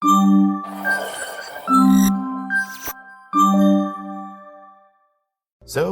So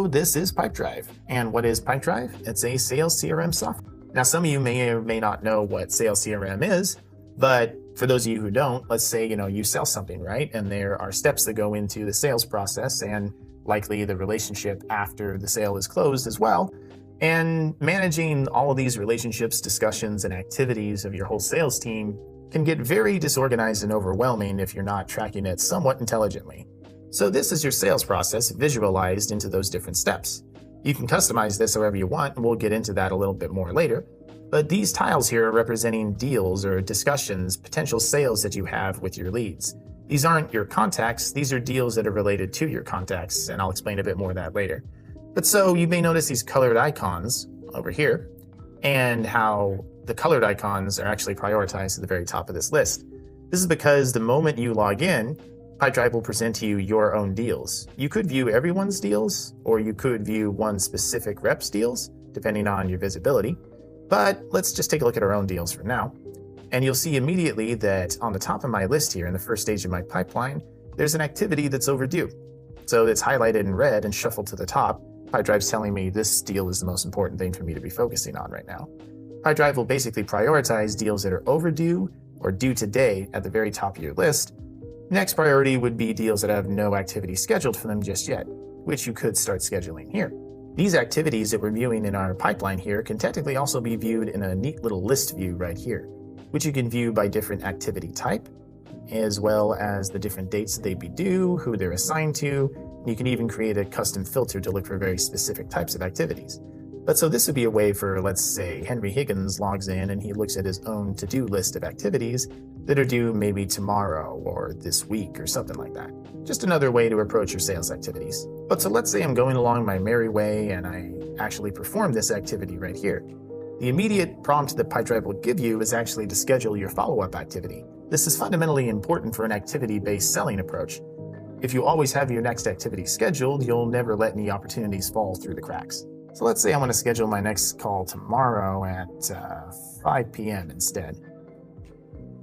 this is Pipedrive. And what is Pipedrive? It's a sales CRM software. Now, some of you may or may not know what sales CRM is, but for those of you who don't, let's say, you sell something, right? And there are steps that go into the sales process and likely the relationship after the sale is closed as well. And managing all of these relationships, discussions, and activities of your whole sales team can get very disorganized and overwhelming if you're not tracking it somewhat intelligently. So this is your sales process visualized into those different steps. You can customize this however you want, and we'll get into that a little bit more later. But these tiles here are representing deals or discussions, potential sales that you have with your leads. These aren't your contacts, these are deals that are related to your contacts, and I'll explain a bit more of that later. But so you may notice these colored icons over here, and how the colored icons are actually prioritized at the very top of this list. This is because the moment you log in, Pipedrive will present to you your own deals. You could view everyone's deals, or you could view one specific rep's deals, depending on your visibility. But let's just take a look at our own deals for now. And you'll see immediately that on the top of my list here in the first stage of my pipeline, there's an activity that's overdue. So it's highlighted in red and shuffled to the top. Pipedrive's telling me this deal is the most important thing for me to be focusing on right now. Pipedrive will basically prioritize deals that are overdue or due today at the very top of your list. Next priority would be deals that have no activity scheduled for them just yet, which you could start scheduling here. These activities that we're viewing in our pipeline here can technically also be viewed in a neat little list view right here, which you can view by different activity type, as well as the different dates that they'd be due, who they're assigned to. You can even create a custom filter to look for very specific types of activities. But so this would be a way for, let's say, Henry Higgins logs in and he looks at his own to-do list of activities that are due maybe tomorrow or this week or something like that. Just another way to approach your sales activities. But so let's say I'm going along my merry way and I actually perform this activity right here. The immediate prompt that Pipedrive will give you is actually to schedule your follow-up activity. This is fundamentally important for an activity-based selling approach. If you always have your next activity scheduled, you'll never let any opportunities fall through the cracks. So let's say I want to schedule my next call tomorrow at 5 p.m. instead.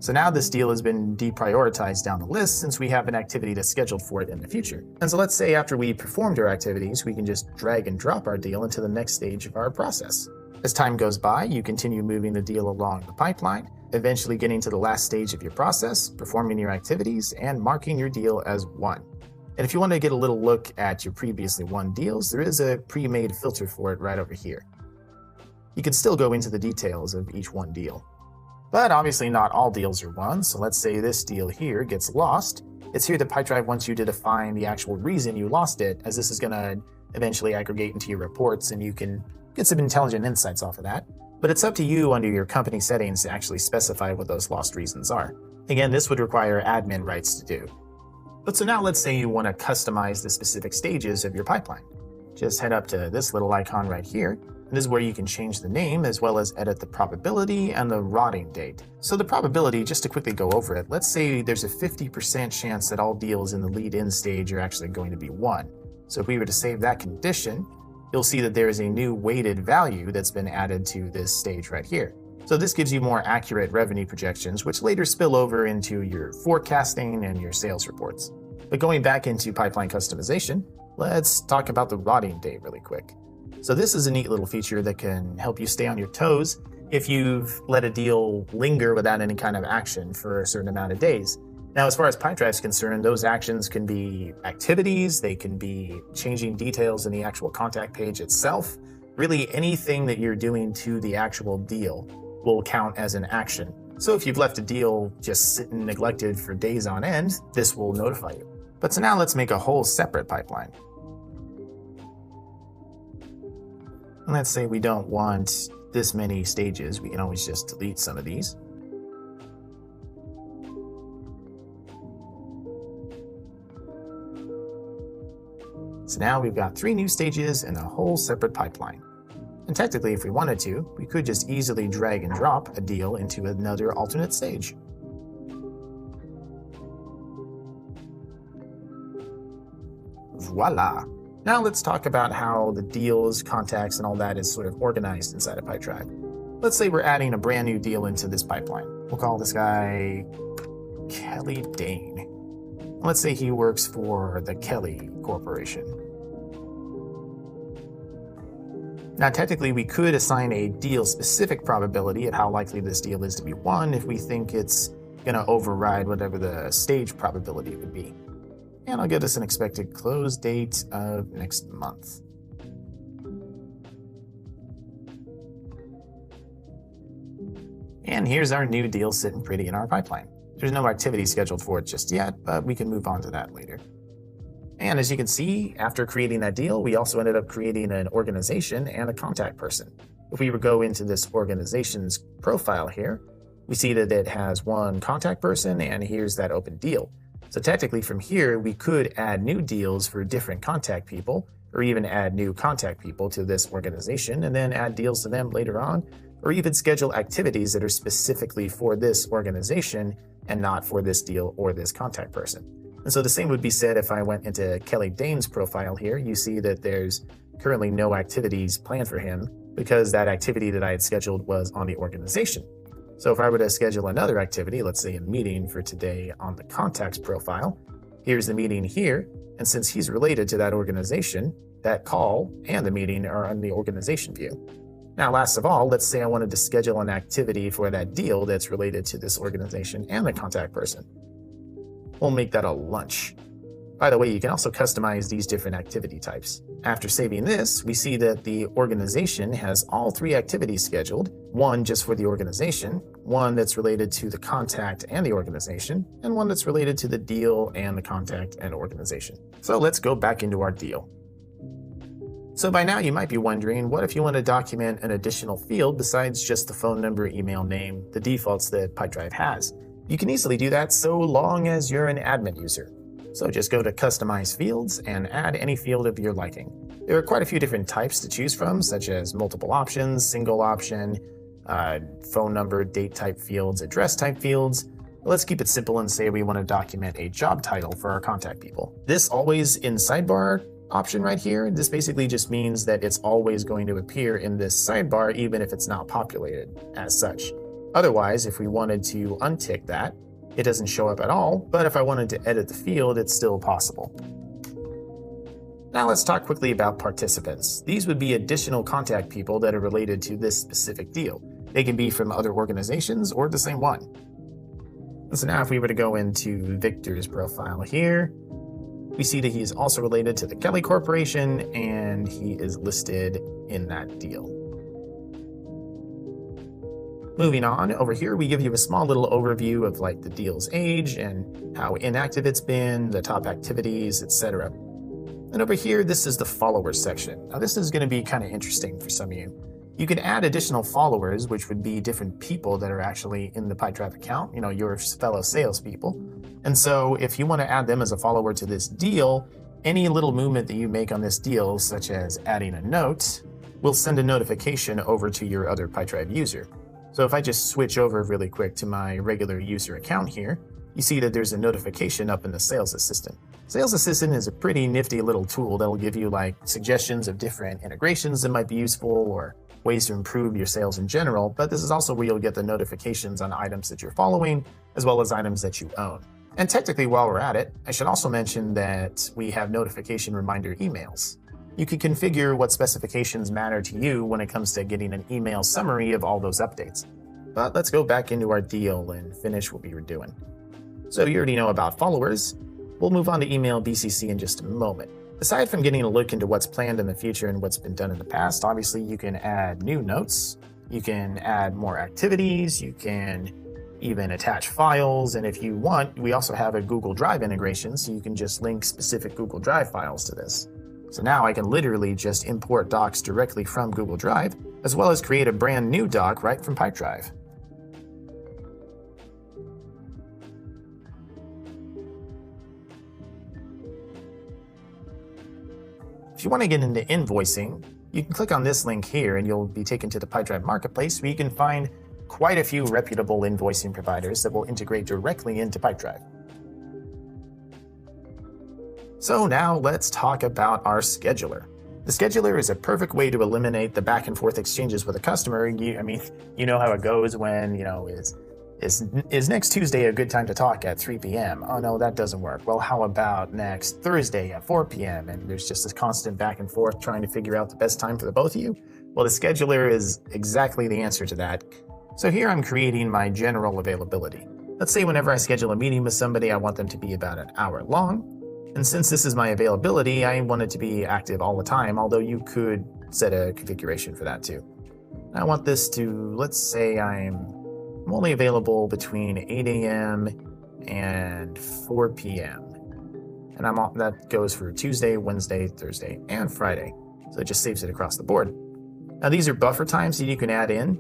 So now this deal has been deprioritized down the list since we have an activity that's scheduled for it in the future. And so let's say after we performed our activities, we can just drag and drop our deal into the next stage of our process. As time goes by, you continue moving the deal along the pipeline, eventually getting to the last stage of your process, performing your activities, and marking your deal as won. And if you want to get a little look at your previously won deals, there is a pre-made filter for it right over here. You can still go into the details of each one deal. But obviously not all deals are won, so let's say this deal here gets lost. It's here that Pipedrive wants you to define the actual reason you lost it, as this is going to eventually aggregate into your reports and you can get some intelligent insights off of that. But it's up to you under your company settings to actually specify what those lost reasons are. Again, this would require admin rights to do. But so now let's say you want to customize the specific stages of your pipeline. Just head up to this little icon right here, and this is where you can change the name as well as edit the probability and the rotting date. So the probability, just to quickly go over it, let's say there's a 50% chance that all deals in the lead-in stage are actually going to be won. So if we were to save that condition, you'll see that there is a new weighted value that's been added to this stage right here. So this gives you more accurate revenue projections, which later spill over into your forecasting and your sales reports. But going back into pipeline customization, let's talk about the rotting date really quick. So this is a neat little feature that can help you stay on your toes if you've let a deal linger without any kind of action for a certain amount of days. Now, as far as Pipedrive is concerned, those actions can be activities, they can be changing details in the actual contact page itself. Really anything that you're doing to the actual deal will count as an action. So if you've left a deal just sitting neglected for days on end, this will notify you. But so now let's make a whole separate pipeline. And let's say we don't want this many stages. We can always just delete some of these. So now we've got 3 new stages and a whole separate pipeline. And technically, if we wanted to, we could just easily drag and drop a deal into another alternate stage. Voila! Now let's talk about how the deals, contacts, and all that is sort of organized inside of Pipedrive. Let's say we're adding a brand new deal into this pipeline. We'll call this guy Kelly Dane. Let's say he works for the Kelly Corporation. Now, technically, we could assign a deal-specific probability of how likely this deal is to be won if we think it's going to override whatever the stage probability would be. And I'll give this an expected close date of next month. And here's our new deal sitting pretty in our pipeline. There's no activity scheduled for it just yet, but we can move on to that later. And as you can see, after creating that deal, we also ended up creating an organization and a contact person. If we go into this organization's profile here, we see that it has one contact person, and here's that open deal. So technically from here, we could add new deals for different contact people, or even add new contact people to this organization, and then add deals to them later on, or even schedule activities that are specifically for this organization and not for this deal or this contact person. And so the same would be said if I went into Kelly Dane's profile here. You see that there's currently no activities planned for him because that activity that I had scheduled was on the organization. So if I were to schedule another activity, let's say a meeting for today on the contacts profile, here's the meeting here. And since he's related to that organization, that call and the meeting are on the organization view. Now, last of all, let's say I wanted to schedule an activity for that deal that's related to this organization and the contact person. We'll make that a lunch. By the way, you can also customize these different activity types. After saving this, we see that the organization has all 3 activities scheduled, one just for the organization, one that's related to the contact and the organization, and one that's related to the deal and the contact and organization. So let's go back into our deal. So by now you might be wondering, what if you want to document an additional field besides just the phone number, email, name, the defaults that Pipedrive has? You can easily do that so long as you're an admin user. So just go to Customize Fields and add any field of your liking. There are quite a few different types to choose from, such as multiple options, single option, phone number, date type fields, address type fields. Let's keep it simple and say we want to document a job title for our contact people. This always in sidebar option right here, this basically just means that it's always going to appear in this sidebar even if it's not populated as such. Otherwise, if we wanted to untick that, it doesn't show up at all, but if I wanted to edit the field, it's still possible. Now let's talk quickly about participants. These would be additional contact people that are related to this specific deal. They can be from other organizations or the same one. So now if we were to go into Victor's profile here, we see that he is also related to the Kelly Corporation and he is listed in that deal. Moving on, over here we give you a small little overview of like the deal's age and how inactive it's been, the top activities, etc. And over here, this is the followers section. Now this is going to be kind of interesting for some of you. You can add additional followers, which would be different people that are actually in the Pipedrive account, your fellow salespeople. And so if you want to add them as a follower to this deal, any little movement that you make on this deal, such as adding a note, will send a notification over to your other Pipedrive user. So if I just switch over really quick to my regular user account here, you see that there's a notification up in the Sales Assistant. Sales Assistant is a pretty nifty little tool that'll give you like suggestions of different integrations that might be useful or ways to improve your sales in general, but this is also where you'll get the notifications on items that you're following, as well as items that you own. And technically, while we're at it, I should also mention that we have notification reminder emails. You can configure what specifications matter to you when it comes to getting an email summary of all those updates. But let's go back into our deal and finish what we were doing. So you already know about followers. We'll move on to email BCC in just a moment. Aside from getting a look into what's planned in the future and what's been done in the past, obviously you can add new notes, you can add more activities, you can even attach files, and if you want, we also have a Google Drive integration, so you can just link specific Google Drive files to this. So now I can literally just import docs directly from Google Drive, as well as create a brand new doc right from Pipedrive. If you want to get into invoicing, you can click on this link here and you'll be taken to the Pipedrive Marketplace where you can find quite a few reputable invoicing providers that will integrate directly into Pipedrive. So now let's talk about our scheduler. The scheduler is a perfect way to eliminate the back and forth exchanges with a customer. You know how it goes when, Is next Tuesday a good time to talk at 3 p.m.? Oh no, that doesn't work. Well, how about next Thursday at 4 p.m.? And there's just this constant back and forth trying to figure out the best time for the both of you. Well, the scheduler is exactly the answer to that. So here I'm creating my general availability. Let's say whenever I schedule a meeting with somebody, I want them to be about an hour long. And since this is my availability, I want it to be active all the time, although you could set a configuration for that too. I want this to, let's say I'm only available between 8 a.m. and 4 p.m. And that goes for Tuesday, Wednesday, Thursday, and Friday. So it just saves it across the board. Now these are buffer times that you can add in.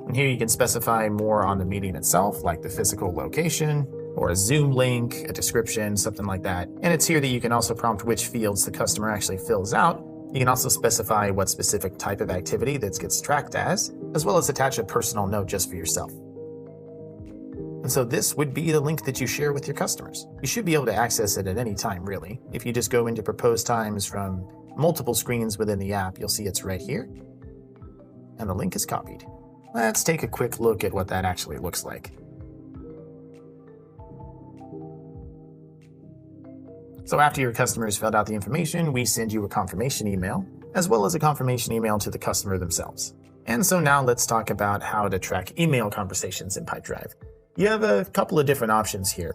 And here you can specify more on the meeting itself, like the physical location, or a Zoom link, a description, something like that. And it's here that you can also prompt which fields the customer actually fills out. You can also specify what specific type of activity that gets tracked as well as attach a personal note just for yourself. And so this would be the link that you share with your customers. You should be able to access it at any time, really. If you just go into proposed times from multiple screens within the app, you'll see it's right here. And the link is copied. Let's take a quick look at what that actually looks like. So after your customers filled out the information, we send you a confirmation email, as well as a confirmation email to the customer themselves. And so now let's talk about how to track email conversations in Pipedrive. You have a couple of different options here.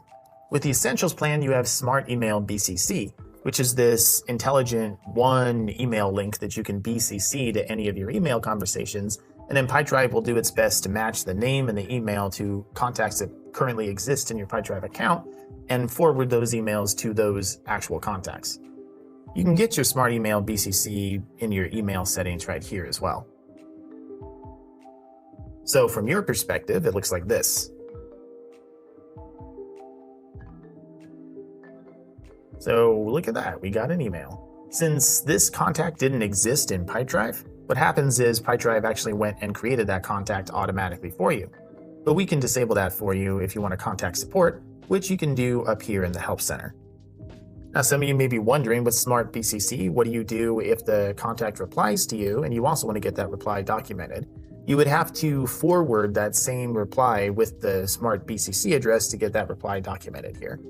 With the Essentials plan, you have Smart Email BCC, which is this intelligent one email link that you can BCC to any of your email conversations, and then Pipedrive will do its best to match the name and the email to contacts that currently exist in your Pipedrive account and forward those emails to those actual contacts. You can get your Smart Email BCC in your email settings right here as well. So from your perspective, it looks like this. So look at that, we got an email. Since this contact didn't exist in Pipedrive, what happens is Pipedrive actually went and created that contact automatically for you. But we can disable that for you if you want to contact support, which you can do up here in the Help Center. Now, some of you may be wondering with Smart BCC, what do you do if the contact replies to you and you also want to get that reply documented? You would have to forward that same reply with the Smart BCC address to get that reply documented here.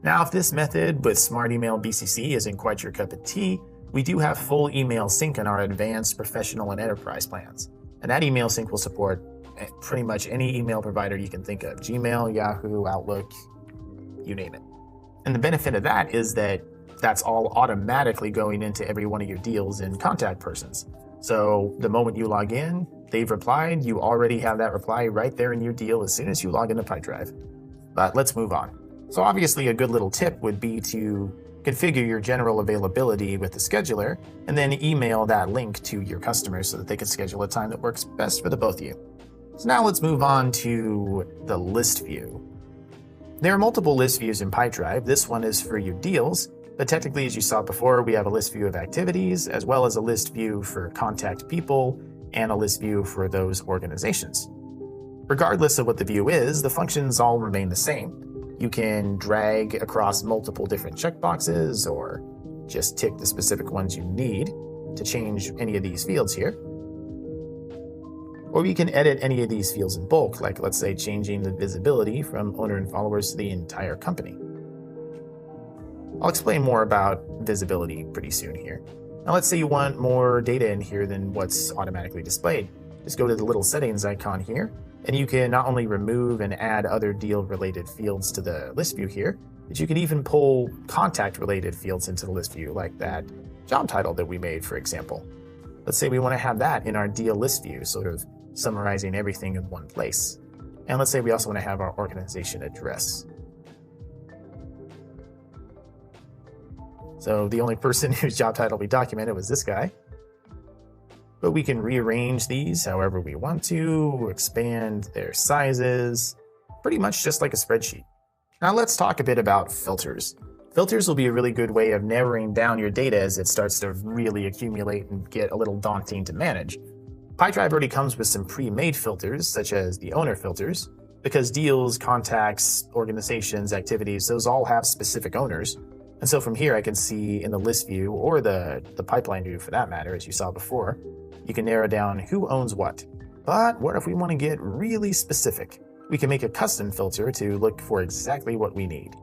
Now, if this method with Smart Email BCC isn't quite your cup of tea, we do have full email sync in our advanced, professional, and enterprise plans. And that email sync will support pretty much any email provider you can think of: Gmail, Yahoo, Outlook, you name it. And the benefit of that is that that's all automatically going into every one of your deals and contact persons. So the moment you log in, they've replied, you already have that reply right there in your deal as soon as you log into Pipedrive. But let's move on. So obviously a good little tip would be to configure your general availability with the scheduler and then email that link to your customers so that they can schedule a time that works best for the both of you. So now let's move on to the list view. There are multiple list views in Pipedrive. This one is for your deals, but technically, as you saw before, we have a list view of activities, as well as a list view for contact people, and a list view for those organizations. Regardless of what the view is, the functions all remain the same. You can drag across multiple different checkboxes, or just tick the specific ones you need to change any of these fields here. Or you can edit any of these fields in bulk, like let's say changing the visibility from owner and followers to the entire company. I'll explain more about visibility pretty soon here. Now let's say you want more data in here than what's automatically displayed. Just go to the little settings icon here, and you can not only remove and add other deal-related fields to the list view here, but you can even pull contact-related fields into the list view, like that job title that we made, for example. Let's say we want to have that in our deal list view, sort of summarizing everything in one place. And let's say we also want to have our organization address. So the only person whose job title we documented was this guy. But we can rearrange these however we want to, expand their sizes, pretty much just like a spreadsheet. Now let's talk a bit about filters. Filters will be a really good way of narrowing down your data as it starts to really accumulate and get a little daunting to manage. Pipedrive already comes with some pre-made filters, such as the owner filters, because deals, contacts, organizations, activities, those all have specific owners. And so from here, I can see in the list view, or the pipeline view for that matter, as you saw before, you can narrow down who owns what. But what if we want to get really specific? We can make a custom filter to look for exactly what we need.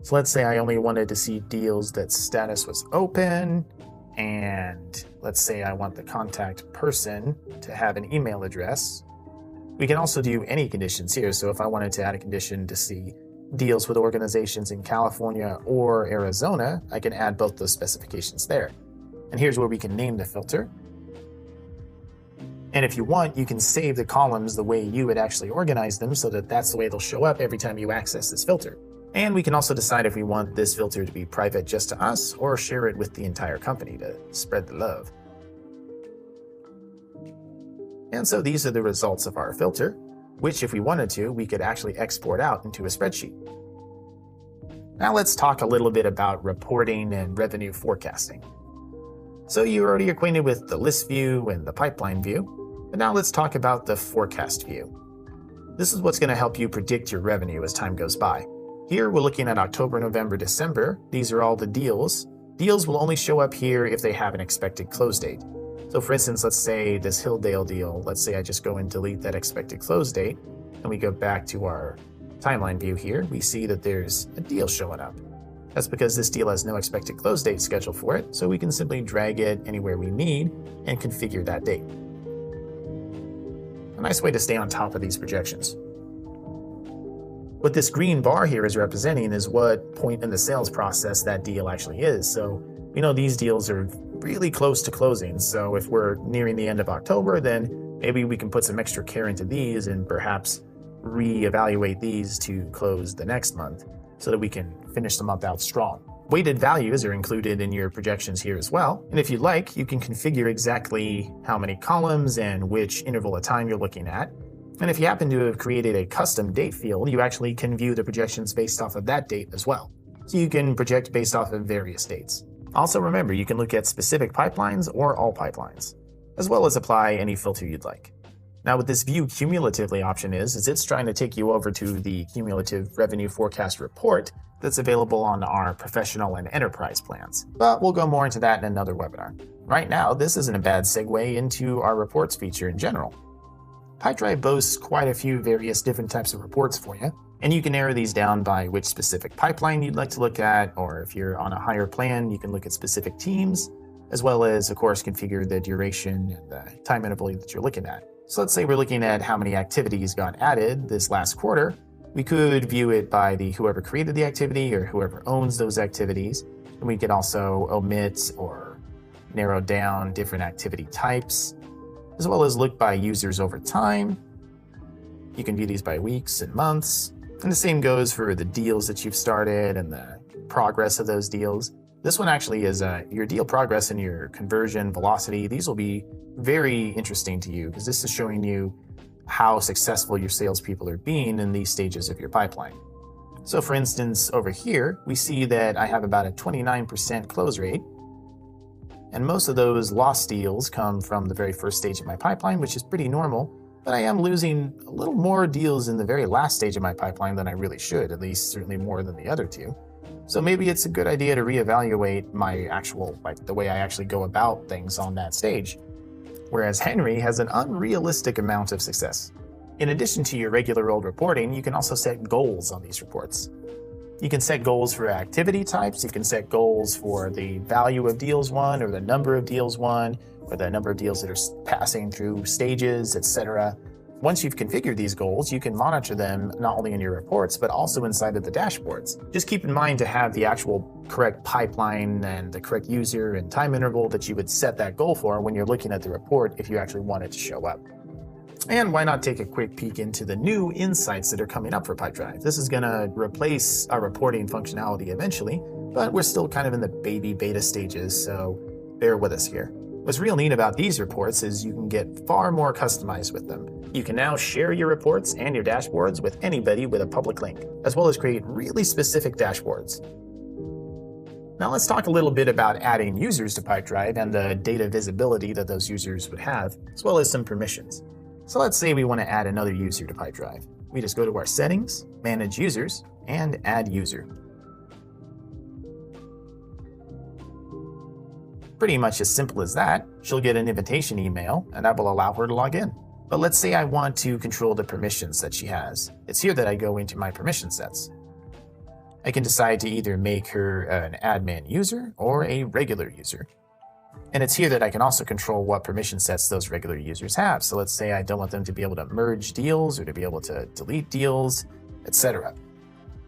So let's say I only wanted to see deals that status was open, and let's say I want the contact person to have an email address. We can also do any conditions here. So if I wanted to add a condition to see deals with organizations in California or Arizona, I can add both those specifications there. And here's where we can name the filter. And if you want, you can save the columns the way you would actually organize them so that that's the way they'll show up every time you access this filter. And we can also decide if we want this filter to be private just to us or share it with the entire company to spread the love. And so these are the results of our filter, which if we wanted to, we could actually export out into a spreadsheet. Now let's talk a little bit about reporting and revenue forecasting. So you're already acquainted with the list view and the pipeline view, but now let's talk about the forecast view. This is what's going to help you predict your revenue as time goes by. Here we're looking at October, November, December. These are all the deals. Deals will only show up here if they have an expected close date. So for instance, let's say this Hilldale deal, let's say I just go and delete that expected close date, and we go back to our timeline view here, we see that there's a deal showing up. That's because this deal has no expected close date scheduled for it, so we can simply drag it anywhere we need and configure that date. A nice way to stay on top of these projections. What this green bar here is representing is what point in the sales process that deal actually is. So we know these deals are really close to closing. So if we're nearing the end of October, then maybe we can put some extra care into these and perhaps reevaluate these to close the next month so that we can finish the month out strong. Weighted values are included in your projections here as well. And if you'd like, you can configure exactly how many columns and which interval of time you're looking at. And if you happen to have created a custom date field, you actually can view the projections based off of that date as well. So you can project based off of various dates. Also remember, you can look at specific pipelines or all pipelines, as well as apply any filter you'd like. Now what this view cumulatively option is it's trying to take you over to the cumulative revenue forecast report that's available on our professional and enterprise plans. But we'll go more into that in another webinar. Right now, this isn't a bad segue into our reports feature in general. Pipedrive boasts quite a few various different types of reports for you, and you can narrow these down by which specific pipeline you'd like to look at, or if you're on a higher plan, you can look at specific teams, as well as, of course, configure the duration and the time interval that you're looking at. So let's say we're looking at how many activities got added this last quarter. We could view it by whoever created the activity or whoever owns those activities, and we could also omit or narrow down different activity types, as well as look by users over time. You can view these by weeks and months. And the same goes for the deals that you've started and the progress of those deals. This one actually is your deal progress and your conversion velocity. These will be very interesting to you because this is showing you how successful your salespeople are being in these stages of your pipeline. So for instance, over here, we see that I have about a 29% close rate. And most of those lost deals come from the very first stage of my pipeline, which is pretty normal, but I am losing a little more deals in the very last stage of my pipeline than I really should, at least certainly more than the other two. So maybe it's a good idea to reevaluate my the way I actually go about things on that stage. Whereas Henry has an unrealistic amount of success. In addition to your regular old reporting, you can also set goals on these reports. You can set goals for activity types, you can set goals for the value of deals won, or the number of deals won, or the number of deals that are passing through stages, etc. Once you've configured these goals, you can monitor them not only in your reports, but also inside of the dashboards. Just keep in mind to have the actual correct pipeline and the correct user and time interval that you would set that goal for when you're looking at the report if you actually want it to show up. And why not take a quick peek into the new insights that are coming up for Pipedrive? This is going to replace our reporting functionality eventually, but we're still kind of in the baby beta stages, so bear with us here. What's real neat about these reports is you can get far more customized with them. You can now share your reports and your dashboards with anybody with a public link, as well as create really specific dashboards. Now let's talk a little bit about adding users to Pipedrive and the data visibility that those users would have, as well as some permissions. So let's say we want to add another user to Pipedrive. We just go to our settings, manage users, and add user. Pretty much as simple as that. She'll get an invitation email, and that will allow her to log in. But let's say I want to control the permissions that she has. It's here that I go into my permission sets. I can decide to either make her an admin user or a regular user. And it's here that I can also control what permission sets those regular users have. So let's say I don't want them to be able to merge deals or to be able to delete deals, etc.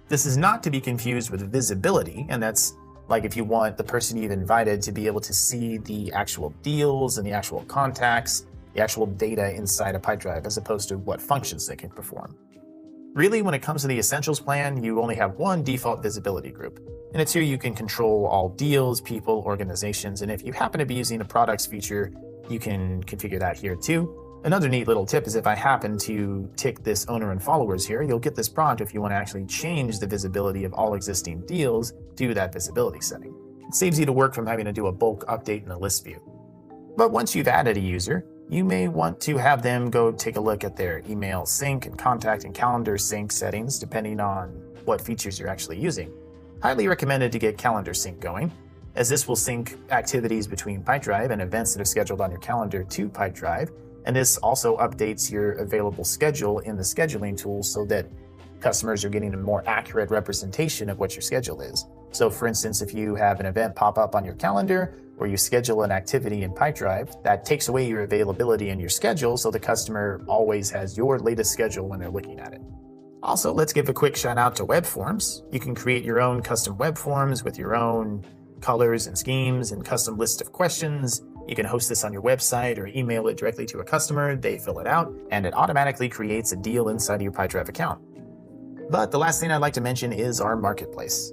This is not to be confused with visibility, and that's like if you want the person you've invited to be able to see the actual deals and the actual contacts, the actual data inside a Pipedrive, as opposed to what functions they can perform. Really, when it comes to the Essentials plan, you only have one default visibility group. And it's here you can control all deals, people, organizations, and if you happen to be using a products feature, you can configure that here too. Another neat little tip is if I happen to tick this owner and followers here, you'll get this prompt if you want to actually change the visibility of all existing deals to that visibility setting. It saves you the work from having to do a bulk update in a list view. But once you've added a user, you may want to have them go take a look at their email sync and contact and calendar sync settings, depending on what features you're actually using. Highly recommended to get calendar sync going, as this will sync activities between Pipedrive and events that are scheduled on your calendar to Pipedrive, and this also updates your available schedule in the scheduling tool so that customers are getting a more accurate representation of what your schedule is. So for instance, if you have an event pop up on your calendar or you schedule an activity in Pipedrive, that takes away your availability in your schedule so the customer always has your latest schedule when they're looking at it. Also, let's give a quick shout out to web forms. You can create your own custom web forms with your own colors and schemes and custom list of questions. You can host this on your website or email it directly to a customer, they fill it out, and it automatically creates a deal inside of your Pipedrive account. But the last thing I'd like to mention is our marketplace.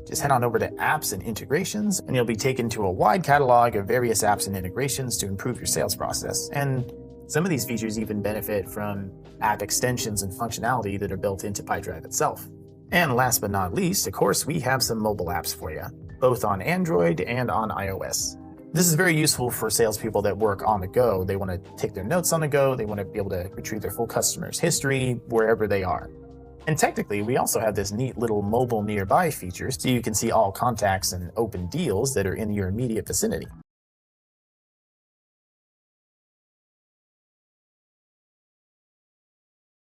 Just head on over to Apps and Integrations, and you'll be taken to a wide catalog of various apps and integrations to improve your sales process. And some of these features even benefit from app extensions and functionality that are built into Pipedrive itself. And last but not least, of course, we have some mobile apps for you, both on Android and on iOS. This is very useful for salespeople that work on the go. They want to take their notes on the go. They want to be able to retrieve their full customer's history wherever they are. And technically, we also have this neat little mobile nearby feature so you can see all contacts and open deals that are in your immediate vicinity.